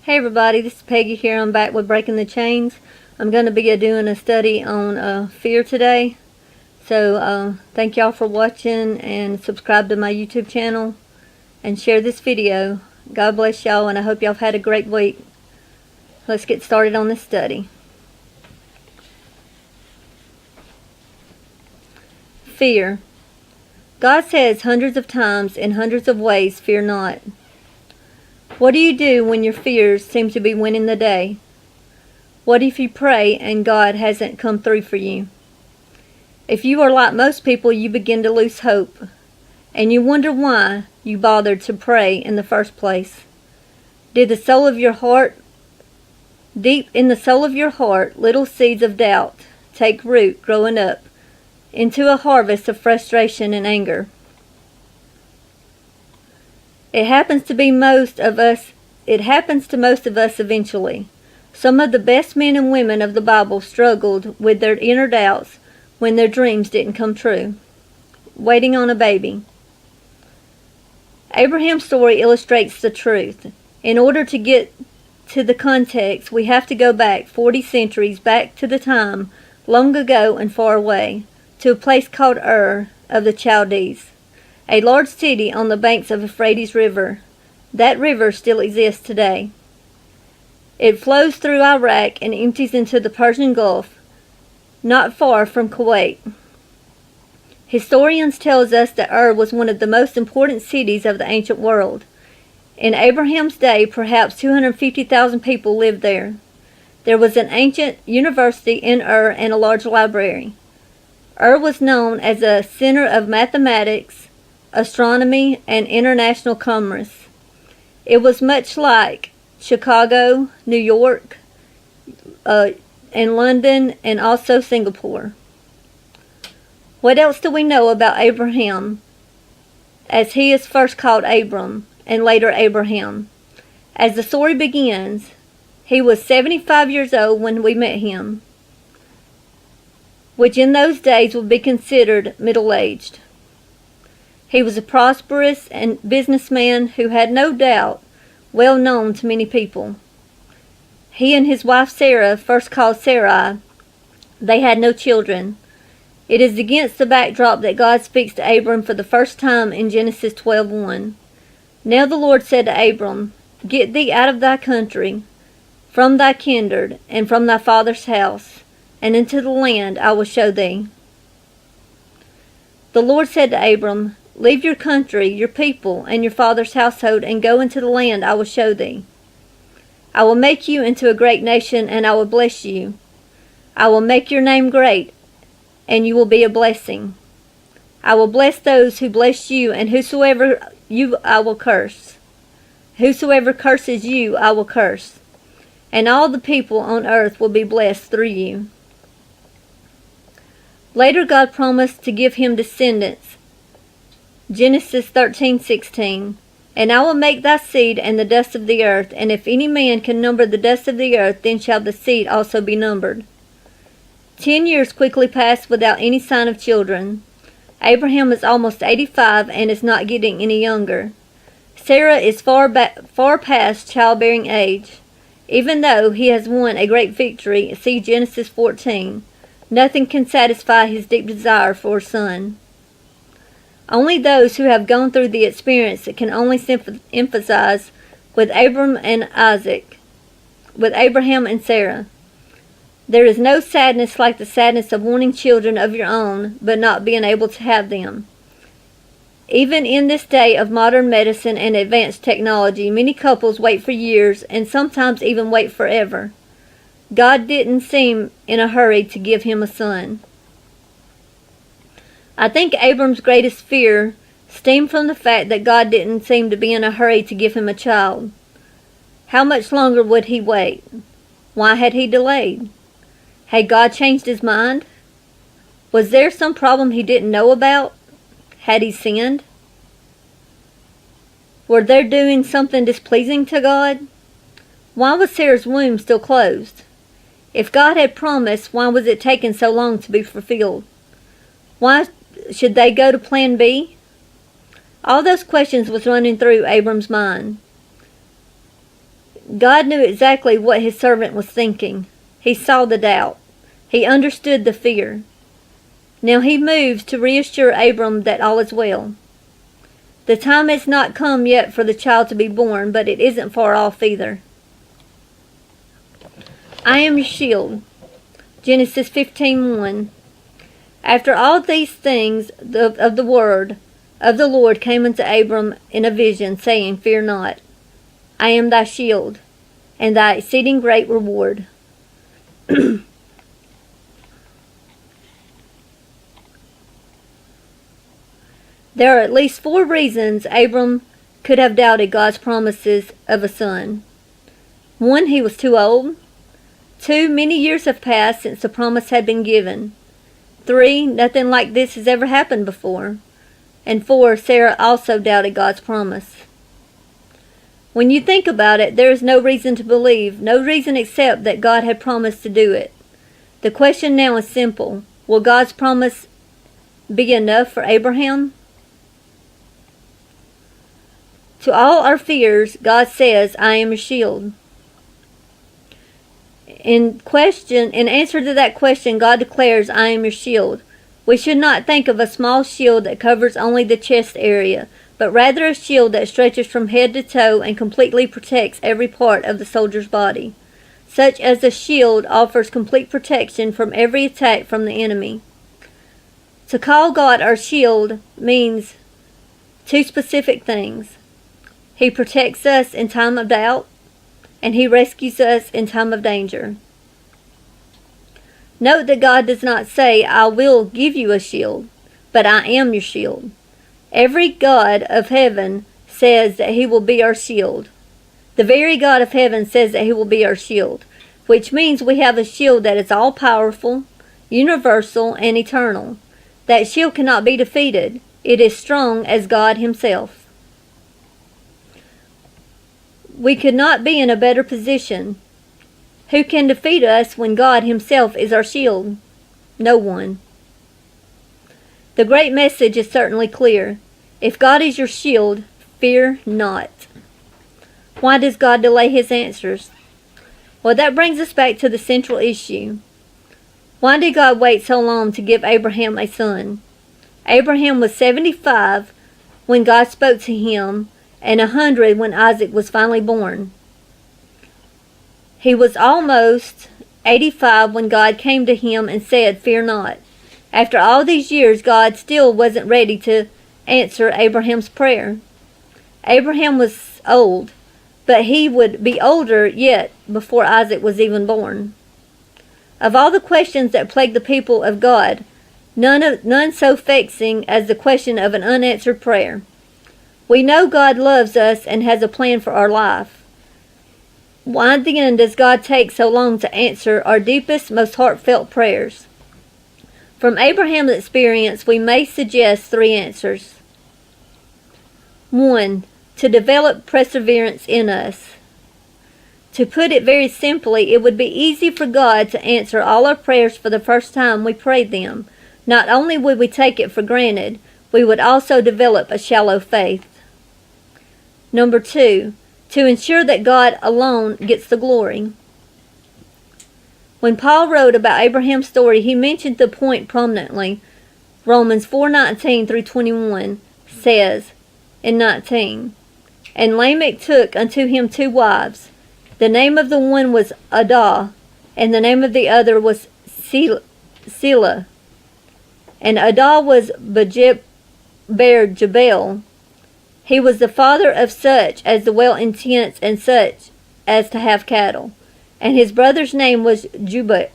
Hey everybody, this is Peggy here. I'm back with Breaking the Chains. I'm going to be doing a study on fear today. So thank y'all for watching, and subscribe to my YouTube channel and share this video. God bless y'all, and I hope y'all have had a great week. Let's get started on this study. Fear. God says hundreds of times in hundreds of ways, fear not. What do you do when your fears seem to be winning the day? What if you pray and God hasn't come through for you? If you are like most people, you begin to lose hope, and you wonder why you bothered to pray in the first place. Deep in the soul of your heart, little seeds of doubt take root, growing up into a harvest of frustration and anger. It happens to most of us eventually. Some of the best men and women of the Bible struggled with their inner doubts when their dreams didn't come true. Waiting on a baby. Abraham's story illustrates the truth. In order to get to the context, we have to go back 40 centuries, back to the time long ago and far away, to a place called Ur of the Chaldees, a large city on the banks of the Euphrates River. That river still exists today. It flows through Iraq and empties into the Persian Gulf, not far from Kuwait. Historians tell us that Ur was one of the most important cities of the ancient world. In Abraham's day, perhaps 250,000 people lived there. There was an ancient university in Ur and a large library. Ur was known as a center of mathematics, astronomy, and international commerce. It was much like Chicago, New York, and London, and also Singapore. What else do we know about Abraham, as he is first called Abram and later Abraham? As the story begins, he was 75 years old when we met him, which in those days would be considered middle-aged. He was a prosperous and businessman who had no doubt well known to many people. He and his wife Sarah, first called Sarai, they had no children. It is against the backdrop that God speaks to Abram for the first time in Genesis 12:1. Now the Lord said to Abram, "Get thee out of thy country, from thy kindred, and from thy father's house, and into the land I will show thee." The Lord said to Abram, "Leave your country, your people, and your father's household, and go into the land I will show thee. I will make you into a great nation, and I will bless you. I will make your name great, and you will be a blessing. I will bless those who bless you, and whosoever you I will curse. Whosoever curses you I will curse, and all the people on earth will be blessed through you." Later God promised to give him descendants. Genesis 13:16. "And I will make thy seed and the dust of the earth, and if any man can number the dust of the earth, then shall the seed also be numbered." 10 years quickly passed without any sign of children. Abraham is almost 85 and is not getting any younger. Sarah is far past childbearing age. Even though he has won a great victory, see Genesis 14, nothing can satisfy his deep desire for a son. Only those who have gone through the experience can only emphasize with Abraham and Sarah. There is no sadness like the sadness of wanting children of your own, but not being able to have them. Even in this day of modern medicine and advanced technology, many couples wait for years and sometimes even wait forever. God didn't seem in a hurry to give him a son. I think Abram's greatest fear stemmed from the fact that God didn't seem to be in a hurry to give him a child. How much longer would he wait? Why had he delayed? Had God changed his mind? Was there some problem he didn't know about? Had he sinned? Were they doing something displeasing to God? Why was Sarah's womb still closed? If God had promised, why was it taking so long to be fulfilled? Why should they go to plan B? All those questions was running through Abram's mind. God knew exactly what his servant was thinking. He saw the doubt. He understood the fear. Now he moves to reassure Abram that all is well. The time has not come yet for the child to be born, but it isn't far off either. I am your shield. Genesis 15:1. After all these things of the word of the Lord came unto Abram in a vision, saying, Fear not, I am thy shield, and thy exceeding great reward. There are at least 4 reasons Abram could have doubted God's promises of a son. 1, he was too old. 2, many years have passed since the promise had been given. 3, nothing like this has ever happened before. And 4, Sarah also doubted God's promise. When you think about it, there is no reason to believe, no reason except that God had promised to do it. The question now is simple. Will God's promise be enough for Abraham? To all our fears, God says, I am your shield. In answer to that question, God declares, I am your shield. We should not think of a small shield that covers only the chest area, but rather a shield that stretches from head to toe and completely protects every part of the soldier's body. Such as a shield offers complete protection from every attack from the enemy. To call God our shield means 2 specific things. He protects us in time of doubt, and he rescues us in time of danger. Note that God does not say, I will give you a shield, but I am your shield. Every God of heaven says that he will be our shield. The very God of heaven says that he will be our shield, which means we have a shield that is all-powerful, universal, and eternal. That shield cannot be defeated. It is strong as God himself. We could not be in a better position. Who can defeat us when God himself is our shield? No one. The great message is certainly clear. If God is your shield, fear not. Why does God delay his answers? Well, that brings us back to the central issue. Why did God wait so long to give Abraham a son? Abraham was 75 when God spoke to him, and 100 when Isaac was finally born. He was almost 85 when God came to him and said, Fear not. After all these years, God still wasn't ready to answer Abraham's prayer. Abraham was old, but he would be older yet before Isaac was even born. Of all the questions that plague the people of God, none so vexing as the question of an unanswered prayer. We know God loves us and has a plan for our life. Why then does God take so long to answer our deepest, most heartfelt prayers? From Abraham's experience, we may suggest 3 answers. 1, to develop perseverance in us. To put it very simply, it would be easy for God to answer all our prayers for the first time we prayed them. Not only would we take it for granted, we would also develop a shallow faith. Number 2, to ensure that God alone gets the glory. When Paul wrote about Abraham's story, he mentioned the point prominently. Romans 4:19 through 21 says in 19, And Lamech took unto him 2 wives. The name of the one was Adah, and the name of the other was Selah. And Adah was Jabel. He was the father of such as dwell in tents and such as to have cattle. And his brother's name was Jubal.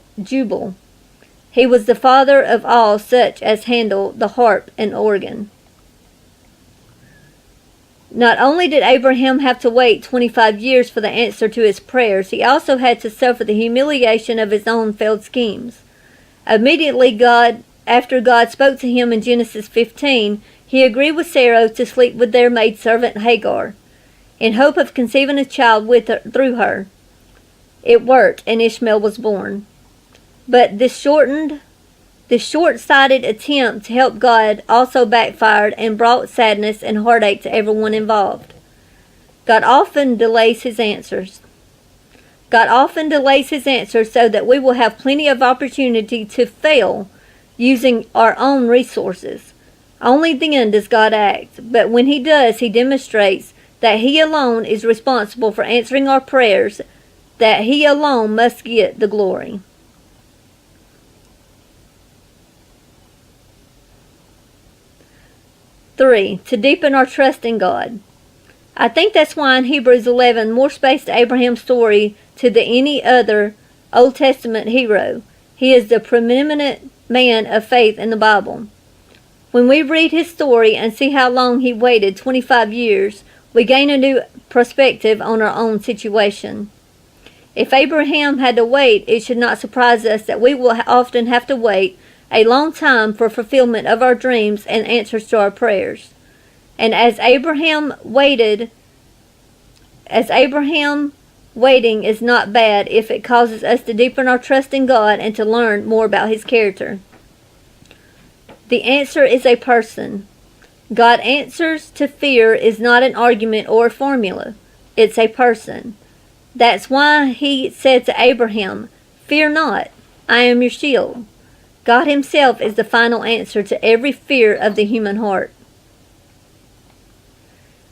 He was the father of all such as handle the harp and organ. Not only did Abraham have to wait 25 years for the answer to his prayers, he also had to suffer the humiliation of his own failed schemes. Immediately after God spoke to him in Genesis 15, he agreed with Sarah to sleep with their maidservant Hagar, in hope of conceiving a child through her. It worked, and Ishmael was born. But this short-sighted attempt to help God also backfired and brought sadness and heartache to everyone involved. God often delays his answers. God often delays his answer so that we will have plenty of opportunity to fail using our own resources. Only then does God act, but when he does, he demonstrates that he alone is responsible for answering our prayers, that he alone must get the glory. Three, to deepen our trust in God. I think that's why in Hebrews 11 more space to Abraham's story to any other Old Testament hero. He is the preeminent man of faith in the Bible. When we read his story and see how long he waited, 25 years, we gain a new perspective on our own situation. If Abraham had to wait, it should not surprise us that we will often have to wait a long time for fulfillment of our dreams and answers to our prayers. And as Abraham waiting is not bad if it causes us to deepen our trust in God and to learn more about his character. The answer is a person. God answers to fear is not an argument or a formula. It's a person. That's why he said to Abraham, "Fear not, I am your shield." God himself is the final answer to every fear of the human heart.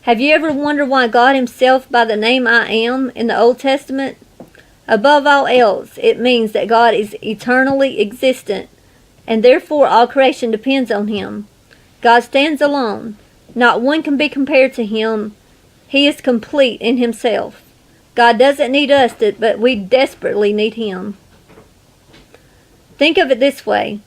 Have you ever wondered why God himself by the name I Am in the Old Testament? Above all else, it means that God is eternally existent, and therefore all creation depends on him. God stands alone. Not one can be compared to him. He is complete in himself. God doesn't need us, but we desperately need him. Think of it this way.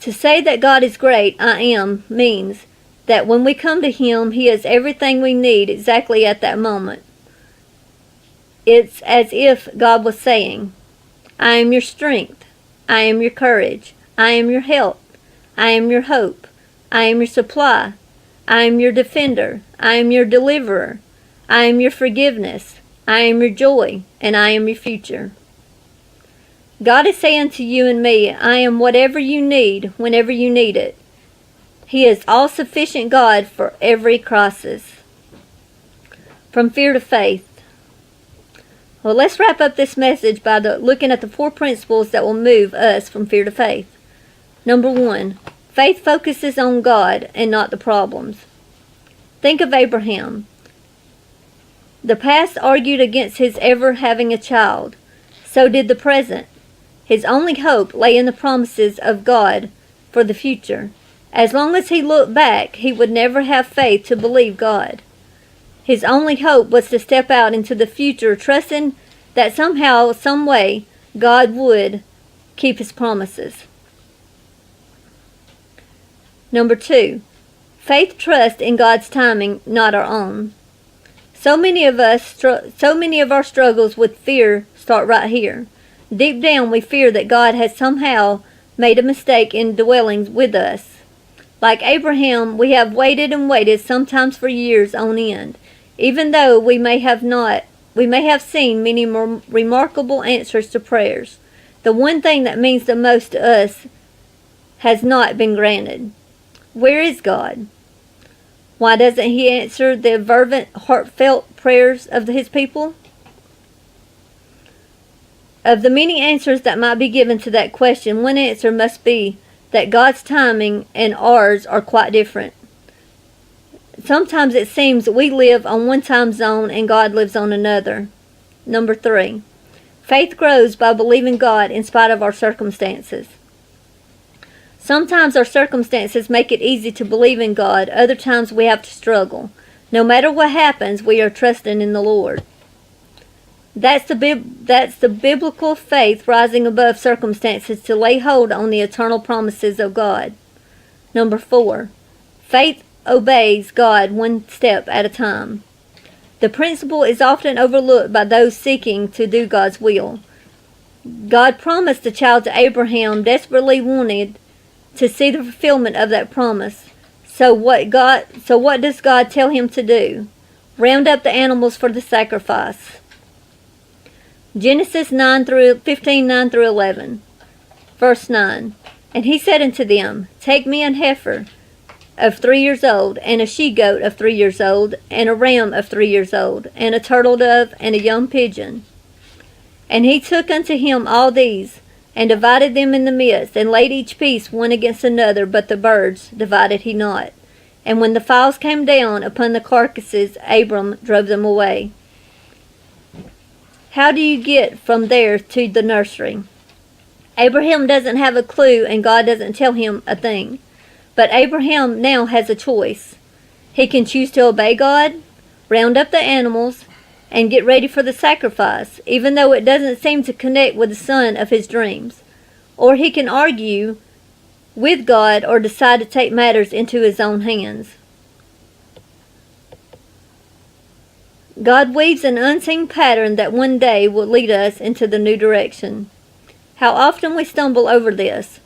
To say that God is great, I am, means that when we come to him, he has everything we need exactly at that moment. It's as if God was saying, I am your strength. I am your courage. I am your help. I am your hope. I am your supply. I am your defender. I am your deliverer. I am your forgiveness. I am your joy. And I am your future. God is saying to you and me, I am whatever you need whenever you need it. He is all-sufficient God for every crisis. From fear to faith. Well, let's wrap up this message by looking at the 4 principles that will move us from fear to faith. Number 1, faith focuses on God and not the problems. Think of Abraham. The past argued against his ever having a child. So did the present. His only hope lay in the promises of God for the future. As long as he looked back, he would never have faith to believe God. His only hope was to step out into the future, trusting that somehow, some way, God would keep his promises. Number 2, faith trusts in God's timing, not our own. So many of our struggles with fear start right here. Deep down, we fear that God has somehow made a mistake in dwelling with us. Like Abraham, we have waited and waited, sometimes for years on end, even though we may have seen many more remarkable answers to prayers. The one thing that means the most to us has not been granted. Where is God? Why doesn't he answer the fervent, heartfelt prayers of his people? Of the many answers that might be given to that question, one answer must be that God's timing and ours are quite different. Sometimes it seems we live on one time zone and God lives on another. Number 3, faith grows by believing God in spite of our circumstances. Sometimes our circumstances make it easy to believe in God. Other times we have to struggle. No matter what happens, we are trusting in the Lord. That's the biblical faith rising above circumstances to lay hold on the eternal promises of God. Number 4, faith obeys God one step at a time. The principle is often overlooked by those seeking to do God's will. God promised the child to Abraham, desperately wanted to see the fulfillment of that promise. So what does God tell him to do? Round up the animals for the sacrifice. Genesis 15, 9 through 11. Verse 9. And he said unto them, Take me an heifer of 3 years old, and a she-goat of 3 years old, and a ram of 3 years old, and a turtle dove, and a young pigeon. And he took unto him all these, and divided them in the midst, and laid each piece one against another, but the birds divided he not. And when the fowls came down upon the carcasses, Abram drove them away. How do you get from there to the nursery? Abraham doesn't have a clue, and God doesn't tell him a thing. But Abraham now has a choice. He can choose to obey God, round up the animals, and get ready for the sacrifice, even though it doesn't seem to connect with the son of his dreams. Or he can argue with God or decide to take matters into his own hands. God weaves an unseen pattern that one day will lead us into the new direction. How often we stumble over this.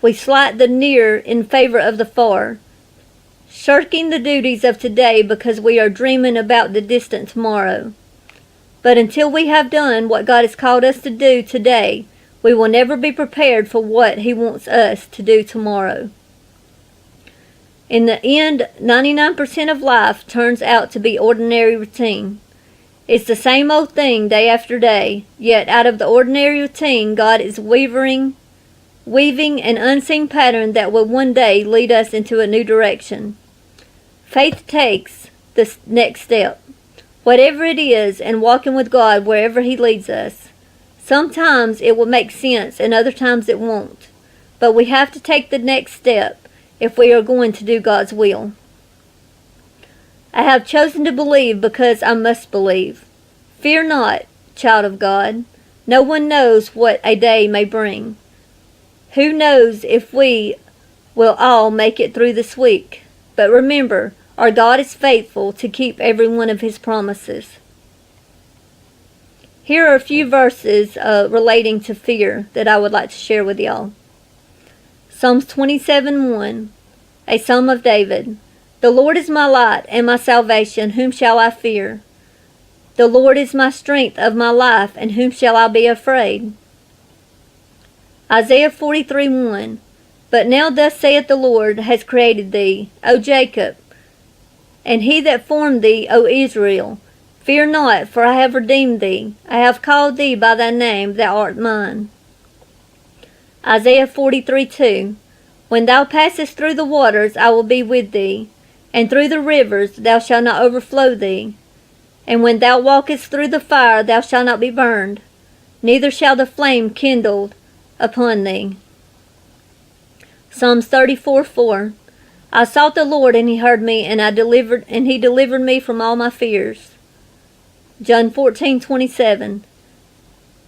We slight the near in favor of the far, shirking the duties of today because we are dreaming about the distant tomorrow. But until we have done what God has called us to do today, we will never be prepared for what He wants us to do tomorrow. In the end, 99% of life turns out to be ordinary routine. It's the same old thing day after day, yet out of the ordinary routine, God is weaving an unseen pattern that will one day lead us into a new direction. Faith takes the next step, whatever it is, and walking with God wherever He leads us. Sometimes it will make sense and other times it won't, but we have to take the next step if we are going to do God's will. I have chosen to believe because I must believe. Fear not, child of God. No one knows what a day may bring. Who knows if we will all make it through this week? But remember, our God is faithful to keep every one of His promises. Here are a few verses relating to fear that I would like to share with y'all. Psalms 27:1, a Psalm of David. The Lord is my light and my salvation, whom shall I fear? The Lord is my strength of my life, and whom shall I be afraid? Isaiah 43:1. But now thus saith the Lord has created thee, O Jacob, and he that formed thee, O Israel. Fear not, for I have redeemed thee. I have called thee by thy name, thou art mine. Isaiah 43:2. When thou passest through the waters, I will be with thee, and through the rivers thou shalt not overflow thee. And when thou walkest through the fire, thou shalt not be burned, neither shall the flame kindle upon thee. Psalms 34:4. I sought the Lord, and He heard me, and He delivered me from all my fears. John 14:27.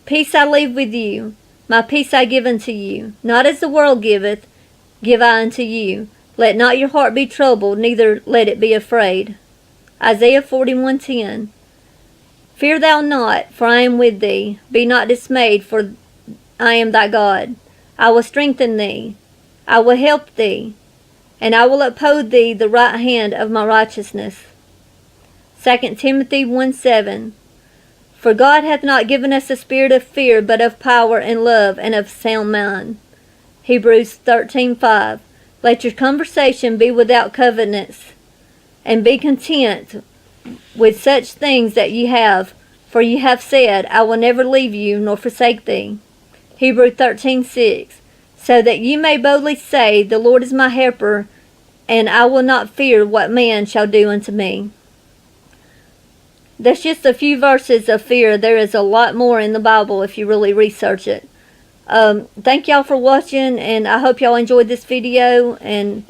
Peace I leave with you, my peace I give unto you. Not as the world giveth, give I unto you. Let not your heart be troubled, neither let it be afraid. Isaiah 41:10. Fear thou not, for I am with thee. Be not dismayed, for I am thy God. I will strengthen thee. I will help thee, and I will uphold thee the right hand of my righteousness. 2 Timothy 1:7. For God hath not given us a spirit of fear, but of power and love and of sound mind. Hebrews 13:5. Let your conversation be without covetousness, and be content with such things that ye have, for ye have said, I will never leave you nor forsake thee. Hebrews 13:6. So that ye may boldly say, the Lord is my helper, and I will not fear what man shall do unto me. That's just a few verses of fear. There is a lot more in the Bible if you really research it. Thank y'all for watching, and I hope y'all enjoyed this video. And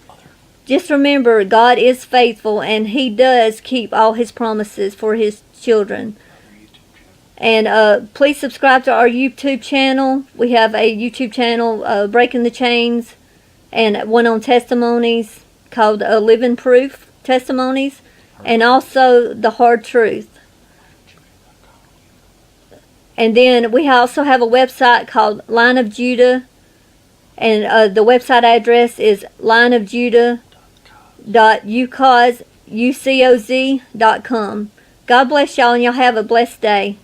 just remember, God is faithful, and He does keep all His promises for His children. And please subscribe to our YouTube channel. We have a YouTube channel, Breaking the Chains, and one on Testimonies called Livin Proof Testimonies, and also The Hard Truth. And then we also have a website called Line of Judah, and the website address is lineofjudah.ucoz.com. God bless y'all, and y'all have a blessed day.